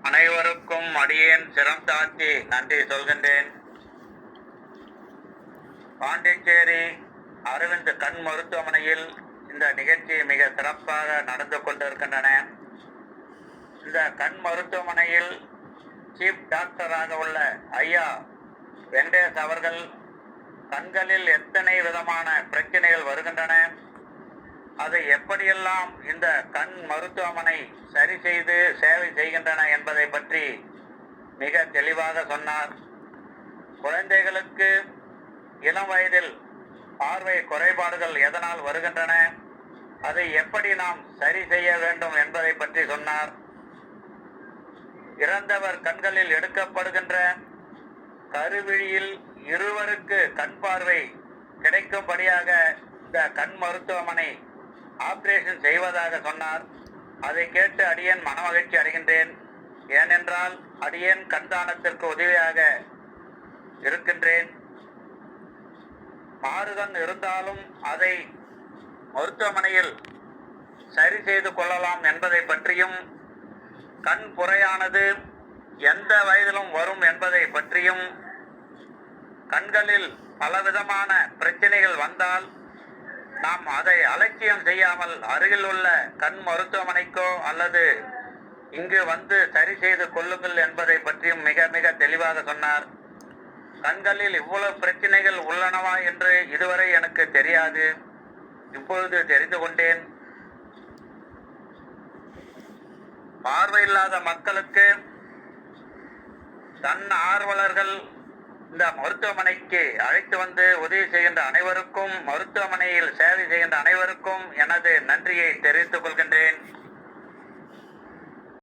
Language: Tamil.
அனைவருக்கும் அடியேன் சிரம் தாழ்த்தி நன்றி சொல்கின்றேன். பாண்டிச்சேரி அரவிந்த் கண் மருத்துவமனையில் இந்த நிகழ்ச்சி மிக சிறப்பாக நடந்து கொண்டிருக்கின்றன. இந்த கண் மருத்துவமனையில் சீஃப் டாக்டராக உள்ள ஐயா வெங்கடேஷ் அவர்கள் கண்களில் எத்தனை விதமான பிரச்சனைகள் வருகின்றன, அதை எப்படியெல்லாம் இந்த கண் மருத்துவமனை சரி செய்து சேவை செய்கின்றன என்பதை பற்றி மிக தெளிவாக சொன்னார். குழந்தைகளுக்கு இளம் வயதில் பார்வை குறைபாடுகள் எதனால் வருகின்றன, அதை எப்படி நாம் சரி செய்ய வேண்டும் என்பதை பற்றி சொன்னார். இறந்தவர் கண்களில் எடுக்கப்படுகின்ற கருவிழியில் இருவருக்கு கண் பார்வை கிடைக்கும்படியாக இந்த கண் மருத்துவமனை ஆபரேஷன் செய்வதாக சொன்னார். அதை கேட்டு அடியேன் மனமகிழ்ச்சி அடைகின்றேன். ஏனென்றால் அடியேன் கண்தானத்திற்கு உதவியாக இருக்கின்றேன். மாறுதன் இருந்தாலும் அதை மருத்துவமனையில் சரி செய்து கொள்ளலாம் என்பதை பற்றியும், கண் புரையானது எந்த வயதிலும் வரும் என்பதை பற்றியும், கண்களில் பலவிதமான பிரச்சனைகள் வந்தால் நாம் அதை அலட்சியம் செய்யாமல் அருகில் உள்ள கண் மருத்துவமனைக்கோ அல்லது இங்கு வந்து சரி செய்து கொள்ளுங்கள் என்பதை பற்றியும் மிக மிக தெளிவாக சொன்னார். கண்களில் இவ்வளவு பிரச்சனைகள் உள்ளனவா என்று இதுவரை எனக்கு தெரியாது. இப்பொழுது தெரிந்து கொண்டேன். பார்வையில்லாத மக்களுக்கு தன் ஆர்வலர்கள் இந்த மருத்துவமனைக்கு அழைத்து வந்து உதவி செய்கின்ற அனைவருக்கும், மருத்துவமனையில் சேவை செய்கின்ற அனைவருக்கும் எனது நன்றியை தெரிவித்துக் கொள்கின்றேன்.